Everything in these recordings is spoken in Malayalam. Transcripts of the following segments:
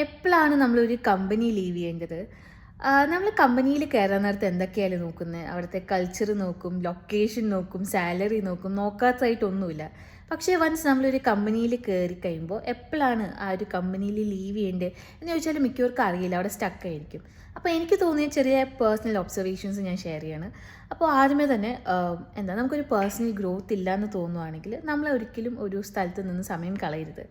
എപ്പോഴാണ് നമ്മളൊരു കമ്പനി ലീവ് ചെയ്യേണ്ടത്? നമ്മൾ കമ്പനിയിൽ കയറാൻ നേരത്ത് എന്തൊക്കെയാണ് നോക്കുന്നത്? അവിടുത്തെ കൾച്ചർ നോക്കും, ലൊക്കേഷൻ നോക്കും, സാലറി നോക്കും, നോക്കാത്തതായിട്ടൊന്നുമില്ല. പക്ഷേ വൺസ് നമ്മളൊരു കമ്പനിയിൽ കയറി കഴിയുമ്പോൾ എപ്പോഴാണ് ആ ഒരു കമ്പനിയിൽ ലീവ് ചെയ്യേണ്ടത് എന്ന് ചോദിച്ചാൽ മിക്കവർക്കും അറിയില്ല, അവിടെ സ്റ്റക്കായിരിക്കും. അപ്പോൾ എനിക്ക് തോന്നിയ ചെറിയ പേഴ്സണൽ ഒബ്സർവേഷൻസ് ഞാൻ ഷെയർ ചെയ്യാണ്. അപ്പോൾ ആദ്യമേ തന്നെ നമുക്കൊരു പേഴ്സണൽ ഗ്രോത്ത് ഇല്ല എന്ന് തോന്നുവാണെങ്കിൽ നമ്മൾ ഒരിക്കലും ഒരു സ്ഥലത്ത് നിന്ന് സമയം കളയരുത്.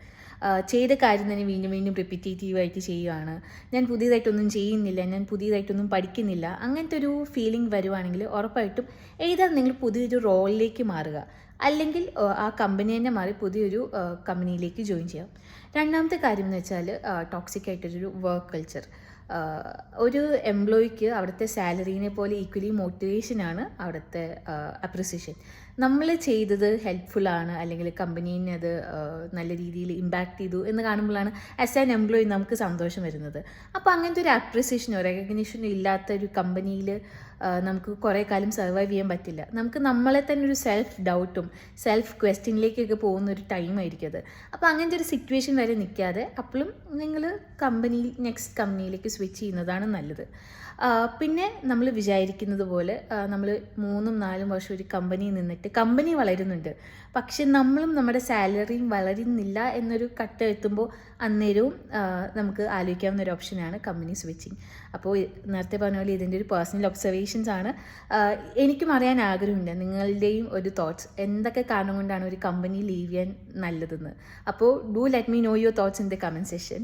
ചെയ്ത കാര്യം തന്നെ വീണ്ടും വീണ്ടും റിപ്പിറ്റേറ്റീവായിട്ട് ചെയ്യുകയാണ്, ഞാൻ പുതിയതായിട്ടൊന്നും ചെയ്യുന്നില്ല, ഞാൻ പുതിയതായിട്ടൊന്നും പഠിക്കുന്നില്ല, അങ്ങനത്തെ ഒരു ഫീലിംഗ് വരുവാണെങ്കിൽ ഉറപ്പായിട്ടും ഏതാ നിങ്ങൾ പുതിയൊരു റോളിലേക്ക് മാറുക, അല്ലെങ്കിൽ ആ കമ്പനി തന്നെ മാറി പുതിയൊരു കമ്പനിയിലേക്ക് ജോയിൻ ചെയ്യാം. രണ്ടാമത്തെ കാര്യം എന്ന് വെച്ചാൽ ടോക്സിക് ആയിട്ടൊരു വർക്ക് കൾച്ചർ. ഒരു എംപ്ലോയിക്ക് അവിടുത്തെ സാലറീനെ പോലെ ഈക്വലി മോട്ടിവേഷനാണ് അവിടുത്തെ അപ്രിസിയേഷൻ. നമ്മൾ ചെയ്തത് ഹെൽപ്ഫുള്ളാണ്, അല്ലെങ്കിൽ കമ്പനീനെ അത് നല്ല രീതിയിൽ ഇമ്പാക്റ്റ് ചെയ്തു എന്ന് കാണുമ്പോഴാണ് ആസ് ആൻ എംപ്ലോയി നമുക്ക് സന്തോഷം വരുന്നത്. അപ്പോൾ അങ്ങനത്തെ ഒരു അപ്രിസിയേഷനോ റെക്കഗ്നീഷനോ ഇല്ലാത്ത ഒരു കമ്പനിയിൽ നമുക്ക് കുറേ കാലം സർവൈവ് ചെയ്യാൻ പറ്റില്ല. നമുക്ക് നമ്മളെ തന്നെ ഒരു സെൽഫ് ഡൗട്ടും സെൽഫ് ക്വസ്റ്റ്യനിലേക്കൊക്കെ പോകുന്ന ഒരു ടൈമായിരിക്കും അത്. അപ്പോൾ അങ്ങനത്തെ ഒരു സിറ്റുവേഷൻ വരെ നിൽക്കാതെ അപ്പോഴും നിങ്ങൾ നെക്സ്റ്റ് കമ്പനിയിലേക്ക് സ്വിച്ച് ചെയ്യുന്നതാണ് നല്ലത്. പിന്നെ നമ്മൾ വിചാരിക്കുന്നത് പോലെ നമ്മൾ 3-4 വർഷം ഒരു കമ്പനിയിൽ നിന്നിട്ട് കമ്പനി വളരുന്നുണ്ട്, പക്ഷെ നമ്മളും നമ്മുടെ സാലറിയും വളരുന്നില്ല എന്നൊരു ഘട്ടം എത്തുമ്പോൾ അന്നേരവും നമുക്ക് ആലോചിക്കാവുന്ന ഒരു ഓപ്ഷനാണ് കമ്പനി സ്വിച്ചിങ്. അപ്പോൾ നേരത്തെ പറഞ്ഞ പോലെ ഇതിൻ്റെ ഒരു പേഴ്സണൽ ഒബ്സർവേഷൻസ് ആണ്. എനിക്കും അറിയാൻ ആഗ്രഹമുണ്ട് നിങ്ങളുടെയും ഒരു തോട്ട്സ്, എന്തൊക്കെ കാരണം കൊണ്ടാണ് ഒരു കമ്പനി ലീവ് ചെയ്യാൻ നല്ലതെന്ന്. അപ്പോൾ do let me no your thoughts in the comment section.